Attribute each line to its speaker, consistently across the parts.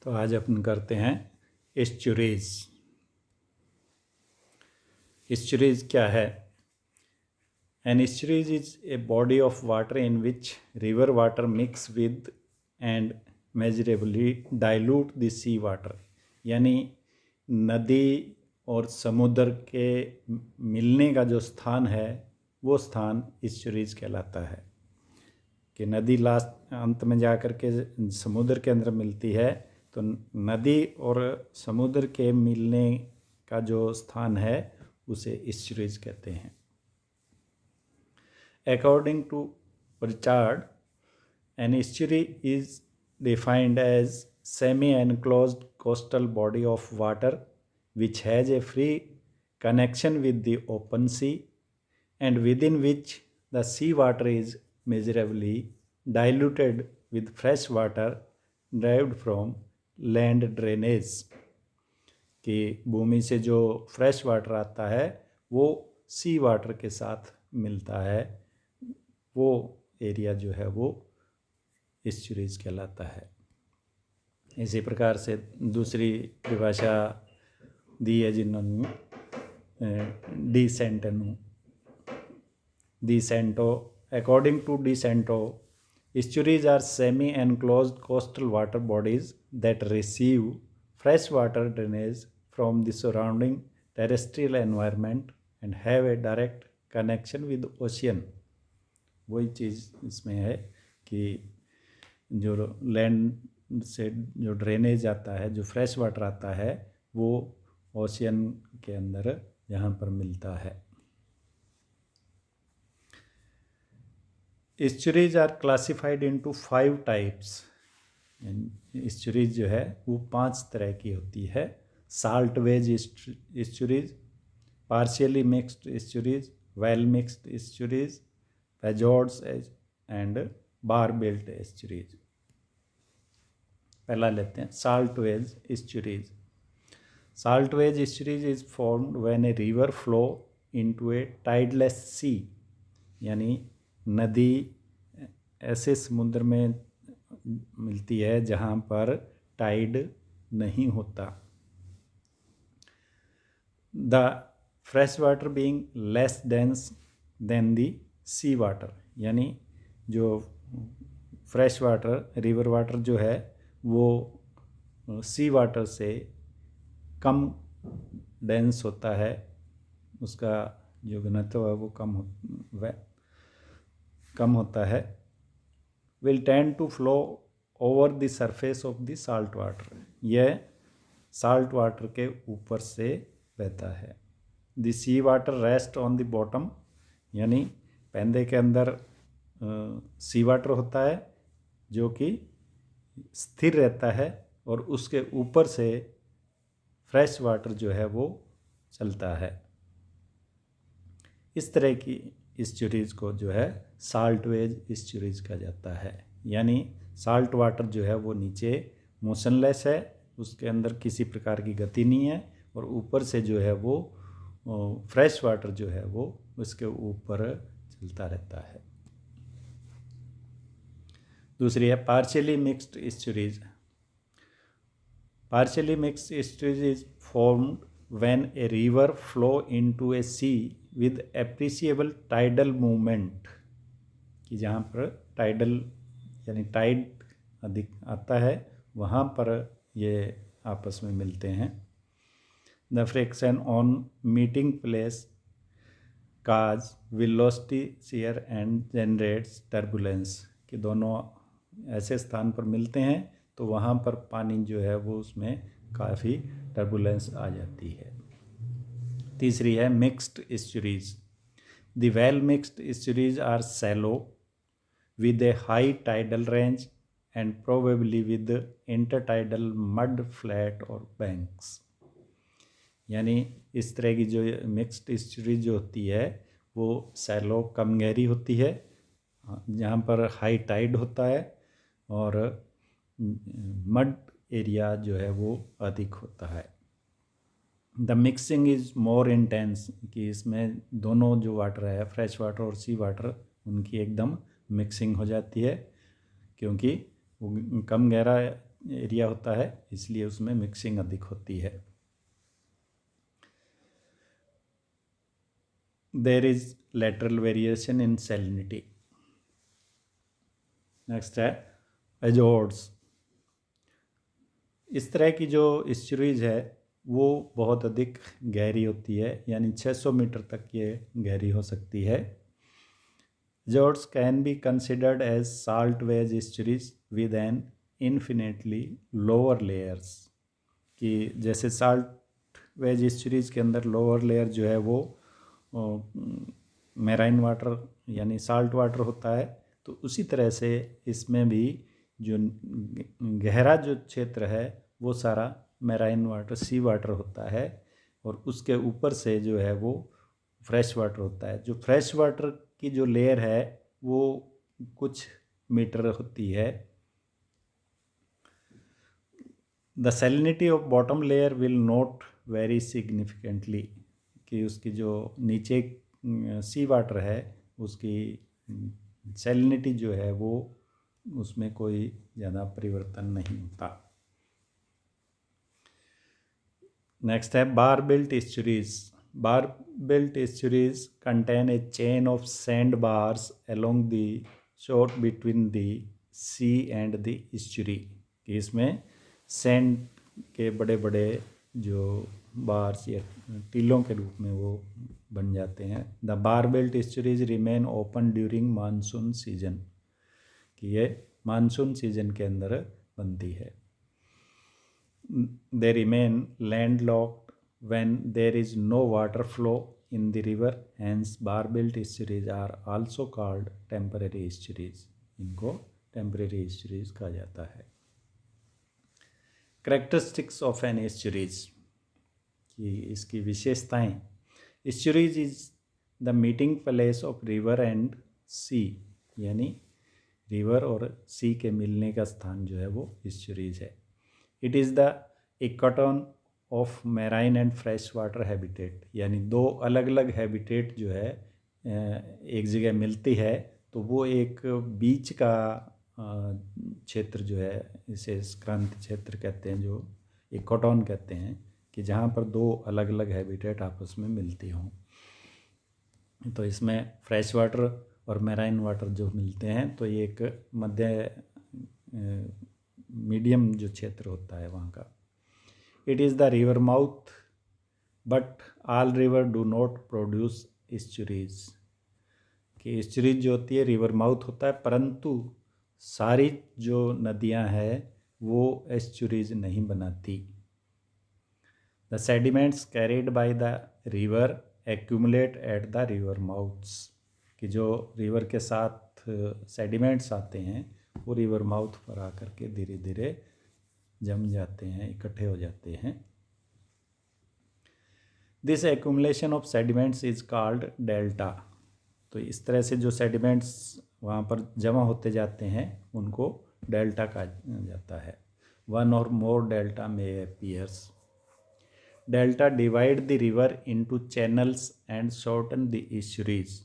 Speaker 1: तो आज अपन करते हैं एस्चुरीज। एस्चुरीज क्या है? An estuaries is a body of water in which river water mix with and measurably dilute the sea water. यानी नदी और समुद्र के मिलने का जो स्थान है वो स्थान एस्चुरीज कहलाता है। कि नदी लास्ट अंत में जाकर के समुद्र के अंदर मिलती है, तो नदी और समुद्र के मिलने का जो स्थान है उसे एस्चुरीज कहते हैं। According to Richard, an estuary is defined as semi enclosed coastal body of water which has a free connection with the open sea and within which the sea water is measurably diluted with fresh water derived from land drainage। कि भूमि से जो fresh water आता है वो सी water के साथ मिलता है, वो एरिया जो है वो एस्चुरीज कहलाता है। इसी प्रकार से दूसरी परिभाषा दी है जिन्होंने D Santo. According to De Santo, estuaries are semi-enclosed coastal water bodies that receive fresh water drainage from the surrounding terrestrial environment and have a direct connection with ocean। वही चीज़ इसमें है कि जो लैंड से जो ड्रेनेज आता है, जो फ्रेश वाटर आता है, वो ओशियन के अंदर यहाँ पर मिलता है। Estuaries are classified into 5 types. Estuaries जो है वो 5 तरह की होती है। Salt wedge estuaries, partially mixed estuaries, well mixed estuaries, fjords and bar built estuaries. पहला लेते हैं salt wedge estuaries. Salt wedge estuaries is formed when a river flow into a tideless sea. यानी नदी ऐसे समुद्र में मिलती है जहाँ पर टाइड नहीं होता। The fresh water being less dense than the sea water. यानी जो फ्रेश वाटर, रिवर वाटर जो है वो सी वाटर से कम डेंस होता है, उसका जो घनत्व है वो कम होता है। Will tend to flow over the surface of the salt water. यह साल्ट वाटर के ऊपर से बहता है। The sea water rest on the bottom. यानी पैंदे के अंदर सी वाटर होता है जो कि स्थिर रहता है और उसके ऊपर से फ्रेश वाटर जो है वो चलता है। इस तरह की एस्चुरीज को जो है साल्ट वेज एस्चुरीज कहा जाता है। यानी साल्ट वाटर जो है वो नीचे मोशनलेस है, उसके अंदर किसी प्रकार की गति नहीं है, और ऊपर से जो है वो फ्रेश वाटर जो है वो उसके ऊपर चलता रहता है। दूसरी है partially mixed estuaries. Partially mixed estuaries is formed when a river flow into a sea with appreciable tidal movement. कि जहाँ पर टाइडल यानी टाइड अधिक आता है वहाँ पर ये आपस में मिलते हैं। The friction on meeting place cause velocity share and generates turbulence. कि दोनों ऐसे स्थान पर मिलते हैं तो वहाँ पर पानी जो है वो उसमें काफ़ी टर्बुलेंस आ जाती है। तीसरी है mixed estuaries. The well mixed estuaries are shallow with a high tidal range and probably with intertidal mud flat or banks। यानी इस तरह की जो मिक्स्ड एस्चुरीज जो होती है वो सैलो कम गहरी होती है, जहाँ पर हाई टाइड होता है, और मड एरिया जो है वो अधिक होता है। The mixing is more intense. कि इसमें दोनों जो वाटर है, फ्रेश वाटर और सी वाटर, उनकी एकदम मिक्सिंग हो जाती है, क्योंकि वो कम गहरा एरिया होता है, इसलिए उसमें मिक्सिंग अधिक होती है। There is lateral variation in salinity. Next है एजोर्ड्स। इस तरह की जो एस्चुरीज है वो बहुत अधिक गहरी होती है, यानी 600 मीटर तक ये गहरी हो सकती है। Fjords can be considered as salt wedge estuaries with an infinitely lower layers, कि जैसे साल्ट वेज एस्चुरीज के अंदर लोअर लेयर जो है वो मेराइन वाटर यानी साल्ट वाटर होता है, तो उसी तरह से इसमें भी जो गहरा जो क्षेत्र है वो सारा मेराइन वाटर सी वाटर होता है, और उसके ऊपर से जो है वो फ्रेश वाटर होता है। जो फ्रेश वाटर की जो लेयर है वो कुछ मीटर होती है। The salinity of bottom layer will not very significantly, कि उसकी जो नीचे सी वाटर है उसकी सैलिनिटी जो है वो उसमें कोई ज़्यादा परिवर्तन नहीं होता। नेक्स्ट है bar built estuaries. Bar built estuaries contain a chain of sand bars along the shore between the sea and the estuary, कि इसमें सैंड के बड़े बड़े जो बार्स या टीलों के रूप में वो बन जाते हैं। The bar built estuaries remain open during monsoon season, कि ये मानसून सीजन के अंदर बनती है। They remain landlocked when there is no water flow in the river, hence bar built estuaries are also called temporary estuaries. इनको temporary estuaries कहा जाता है। करेक्टरिस्टिक्स ऑफ एन एस्चुरीज, कि इसकी विशेषताएं। Estuaries is the meeting place of river and sea, यानी river और सी के मिलने का स्थान जो है वो एस्चुरीज है। It is the ecotone of marine and fresh water habitat, यानी दो अलग अलग हैबिटेट जो है एक जगह मिलती है, तो वो एक बीच का क्षेत्र जो है इसे क्रांति क्षेत्र कहते हैं, जो इकोटोन कहते हैं, कि जहाँ पर दो अलग अलग हैबिटेट आपस में मिलती हों। तो इसमें फ्रेश वाटर और मैराइन वाटर जो मिलते हैं, तो ये एक मध्य मीडियम जो क्षेत्र होता है वहाँ का। It is the river mouth but all river do not produce estuaries, कि एस्चुरीज जो होती है रिवर माउथ होता है, परंतु सारी जो नदियाँ हैं वो एस्चुरीज नहीं बनाती। The sediments carried by the river accumulate at the river mouths, कि जो रिवर के साथ सेडिमेंट्स आते हैं वो रिवर माउथ पर आकर के धीरे धीरे जम जाते हैं, इकट्ठे हो जाते हैं। This accumulation of sediments is called delta. तो इस तरह से जो सेडिमेंट्स वहाँ पर जमा होते जाते हैं उनको डेल्टा कहा जाता है। वन और मोर डेल्टा में appears. Delta divide the river into channels and shorten the estuaries,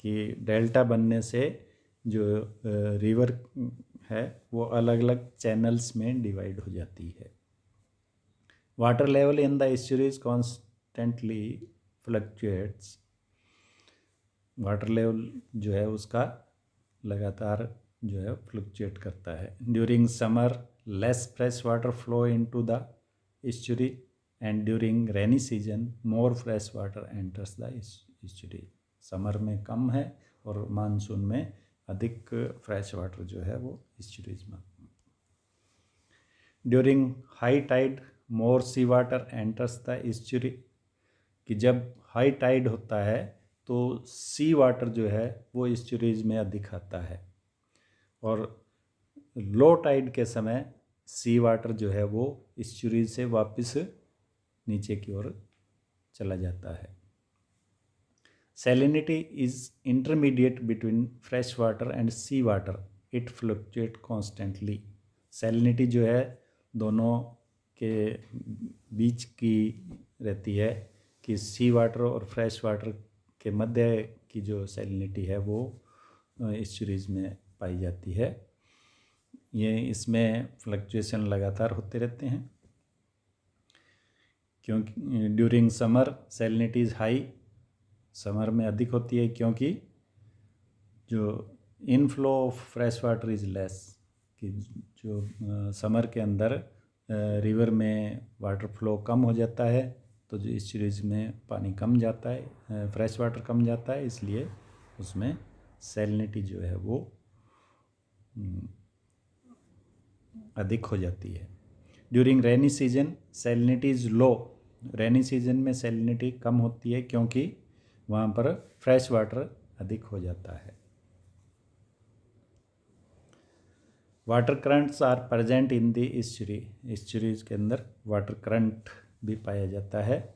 Speaker 1: कि डेल्टा बनने से जो रिवर है वो अलग अलग चैनल्स में डिवाइड हो जाती है। Water level in the estuaries constantly fluctuates. Water level जो है उसका लगातार जो है फ्लक्चुएट करता है। During summer less fresh water flow into the estuary and during rainy season more fresh water enters the estuary. Summer में कम है और मानसून में अधिक फ्रेश वाटर जो है वो एस्चुरीज में। During high tide more sea water enters the estuary, कि जब हाई टाइड होता है तो सी वाटर जो है वो एस्चुरीज में अधिक आता है, और लो टाइड के समय सी वाटर जो है वो एस्चुरीज से वापस नीचे की ओर चला जाता है। Salinity is intermediate between fresh water and sea water, it fluctuate constantly. Salinity जो है दोनों के बीच की रहती है, कि सी वाटर और फ्रेश वाटर के मध्य की जो सैलिनिटी है वो एस्चुरीज में पाई जाती है। ये इसमें फ्लक्चुएशन लगातार होते रहते हैं, क्योंकि during summer salinity is high, summer में अधिक होती है क्योंकि जो inflow of fresh water is less, कि जो समर के अंदर रिवर में वाटर फ्लो कम हो जाता है, तो जो इस्चुरीज में पानी कम जाता है, फ्रेश वाटर कम जाता है, इसलिए उसमें सैलिनिटी जो है वो अधिक हो जाती है। During rainy season salinity is low, rainy season में सैलिनिटी कम होती है क्योंकि वहाँ पर फ्रेश वाटर अधिक हो जाता है। Water currents are present in the estuary, estuaries के अंदर वाटर करंट भी पाया जाता है।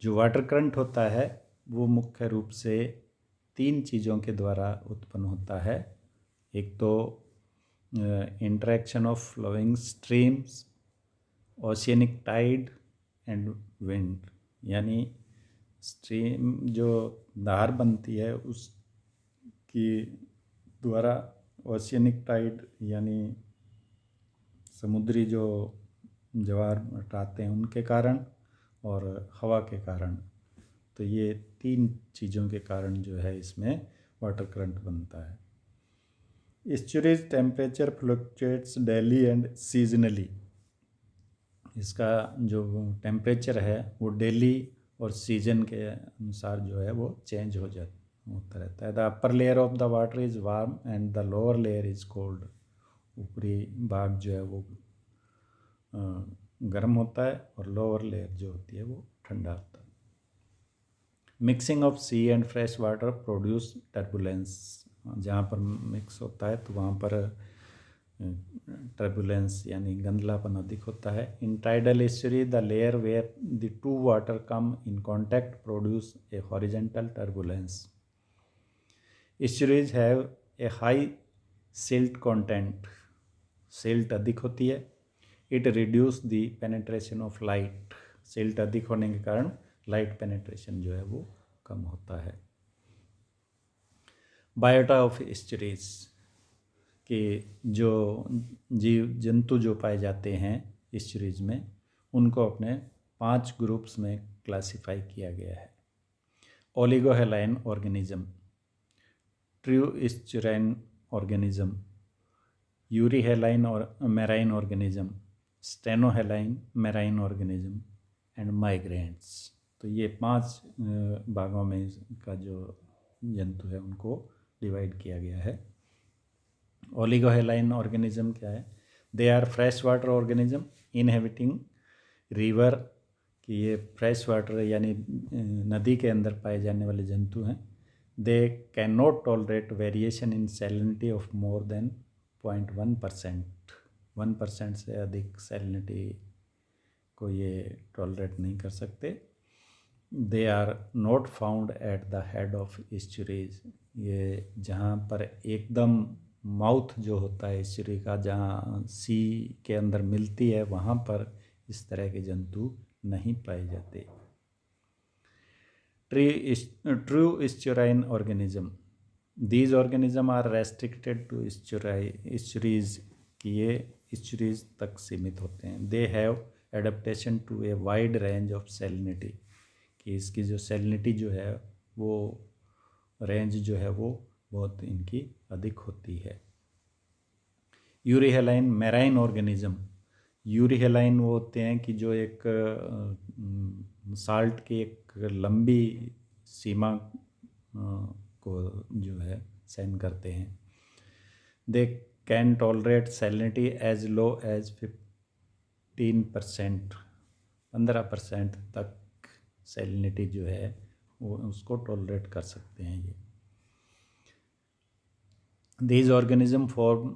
Speaker 1: जो वाटर करंट होता है वो मुख्य रूप से 3 चीज़ों के द्वारा उत्पन्न होता है। एक तो interaction of flowing streams, oceanic tide and wind, यानी स्ट्रीम जो धार बनती है उसकी द्वारा ओशियनिक टाइड यानी समुद्री जो ज्वार हटाते हैं उनके कारण और हवा के कारण, तो ये 3 चीज़ों के कारण जो है इसमें वाटर करंट बनता है। Estuaries temperature fluctuates daily and seasonally, इसका जो टेम्परेचर है वो डेली और सीजन के अनुसार जो है वो चेंज होता रहता है। The upper layer of the water is warm and the lower layer is cold, ऊपरी भाग जो है वो गर्म होता है और लोअर लेयर जो होती है वो ठंडा होता है। Mixing of sea and fresh water produce turbulence, जहाँ पर मिक्स होता है तो वहाँ पर टर्बुलेंस यानी गंधलापन अधिक होता है। In tidal estuary the layer where the two water come in contact produce a horizontal turbulence. Estuaries have a high silt content, silt अधिक होती है। It reduce the penetration of light, silt अधिक होने के कारण लाइट पेनेट्रेशन जो है वो कम होता है। बायोटा ऑफ एस्चुरीज, कि जो जीव जंतु जो पाए जाते हैं एस्चुरीज में उनको अपने 5 ग्रुप्स में क्लासिफाई किया गया है। Oligohaline organism, true estuarine organism, euryhaline और marine organism, stenohaline marine organism and migrants. तो ये 5 भागों में का जो जंतु है उनको डिवाइड किया गया है। ओलिगोहेलाइन ऑर्गेनिज्म क्या है? They are fresh water organism inhabiting river, कि ये फ्रेश वाटर यानी नदी के अंदर पाए जाने वाले जंतु हैं। They can not tolerate variation in salinity of more than 0.1%, 1% से अधिक सैलिनिटी को ये टॉलरेट नहीं कर सकते। They are not found at the head of estuaries, ये जहाँ पर एकदम माउथ जो होता है एस्चुरी का, जहाँ सी के अंदर मिलती है, वहाँ पर इस तरह के जंतु नहीं पाए जाते। True estuarine organism, these organism are restricted to estuaries, कि ये एस्चुरीज तक सीमित होते हैं। They have adaptation to a wide range of salinity, कि इसकी जो सैलिनिटी जो है वो रेंज जो है वो बहुत इनकी अधिक होती है। यूरीहेलाइन मैराइन ऑर्गेनिज्म, यूरीहेलाइन वो होते हैं कि जो एक साल्ट की एक लंबी सीमा को जो है सहन करते हैं। They can tolerate salinity as low as 15%, 15% तक सैलिनिटी जो है वो उसको टॉलरेट कर सकते हैं ये। These organisms form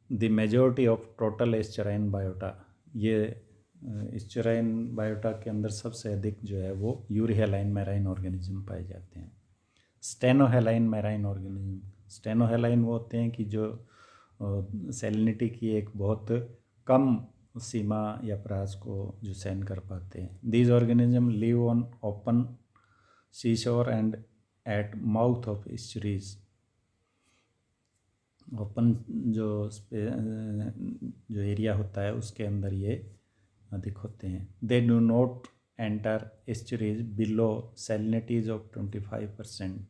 Speaker 1: the majority of total estuarine biota, ये एस्चुराइन बायोटा के अंदर सबसे अधिक जो है वो यूरीहेलाइन मैराइन ऑर्गेनिज्म पाए जाते हैं। स्टेनोहेलाइन मैराइन ऑर्गेनिज्म, स्टेनोहेलाइन वो होते हैं कि जो सैलिनिटी की एक बहुत कम सीमा या परास को जो सहन कर पाते हैं। These organism live on open seashore and at mouth of estuaries, open जो एरिया होता है उसके अंदर ये अधिक होते हैं। They do not enter estuaries below salinities of 25%।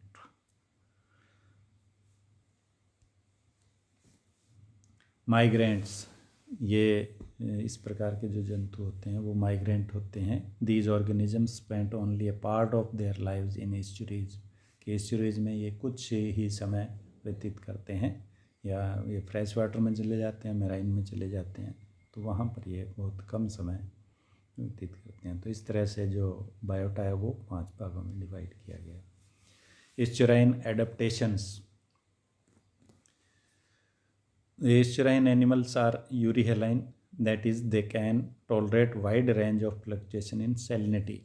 Speaker 1: Migrants, ये इस प्रकार के जो जंतु होते हैं वो माइग्रेंट होते हैं। These organisms spend only a part of their lives in estuaries, कि एस्चुरीज में ये कुछ ही समय व्यतीत करते हैं, या ये फ्रेश वाटर में चले जाते हैं, मेराइन में चले जाते हैं, तो वहाँ पर ये बहुत कम समय व्यतीत करते हैं। तो इस तरह से जो बायोटा है वो 5 भागों में डिवाइड किया गया। एस्चुराइन adaptations. Estuarine animals are euryhaline, that is, they can tolerate wide range of fluctuation in salinity.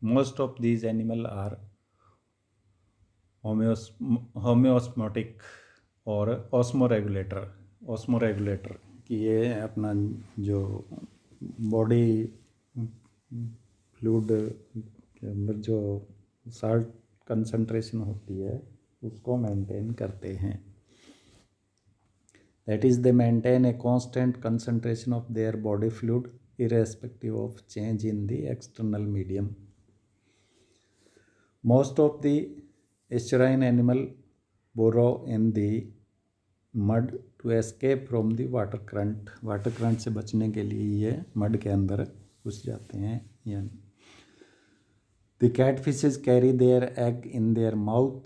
Speaker 1: Most of these animals are homeosmotic और osmoregulator कि ये अपना जो बॉडी फ्लूइड के अंदर जो साल्ट कंसंट्रेशन होती है उसको मेंटेन करते हैं। That is, they maintain a constant concentration of their body fluid irrespective of change in the external medium. Most of the estuarine animal burrow in the mud to escape from the water current. Water current से बचने के लिए ये mud के अंदर घुस जाते हैं। The catfishes carry their egg in their mouth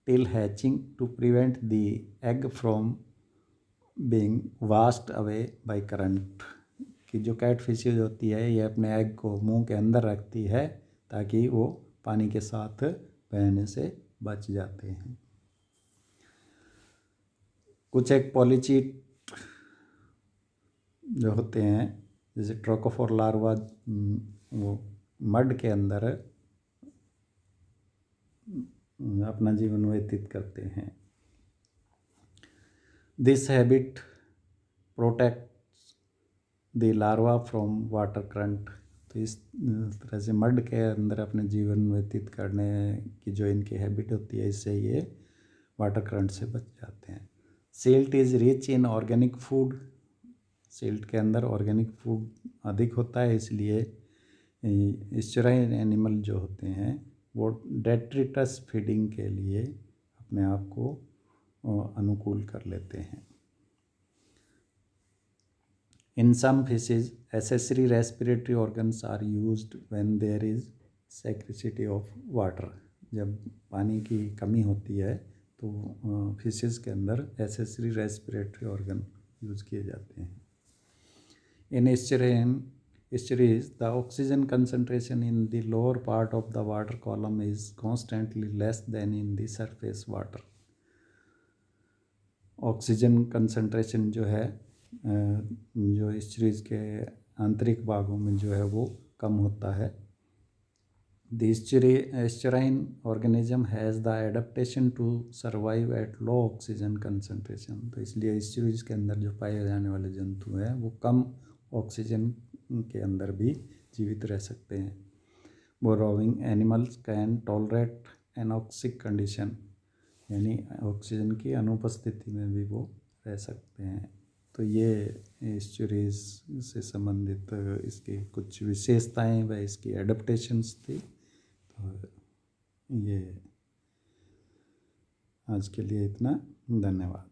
Speaker 1: till hatching to prevent the egg from being washed away by current। कि जो कैट फिशेज होती है ये अपने एग को मुंह के अंदर रखती है ताकि वो पानी के साथ बहने से बच जाते हैं। कुछ एक पॉलीचीट जो होते हैं जैसे ट्रोकोफोर लार्वा, वो मड के अंदर अपना जीवन व्यतीत करते हैं। This habit protects the larva from water current। तो इस तरह से मड के अंदर अपने जीवन व्यतीत करने की जो इनकी हैबिट होती है इससे ये वाटर करंट से बच जाते हैं। Silt is rich in organic food. Silt के अंदर ऑर्गेनिक फूड अधिक होता है, इसलिए एस्चुराइन एनिमल जो होते हैं वो डेट्रिटस फीडिंग के लिए अपने आप को अनुकूल कर लेते हैं। In some fishes, accessory respiratory organs are used when there is scarcity of water। जब पानी की कमी होती है तो फिशेस के अंदर एसेसरी रेस्पिरेटरी ऑर्गन यूज़ किए जाते हैं। In estuaries, the oxygen concentration in the lower part of the water column is constantly less than in the surface water। Oxygen concentration जो है जो एस्चुरीज के आंतरिक भागों में जो है वो कम होता है। The estuarine organism has the adaptation to survive at low oxygen concentration. तो इसलिए एस्चुरीज के अंदर जो पाए जाने वाले जंतु हैं वो कम ऑक्सीजन के अंदर भी जीवित रह सकते हैं। Borrowing animals can tolerate anoxic condition, यानी ऑक्सीजन की अनुपस्थिति में भी वो रह सकते हैं। तो ये एस्चुरीज से संबंधित इसकी कुछ विशेषताएं व इसकी एडेप्टेशंस थी। तो ये आज के लिए इतना, धन्यवाद।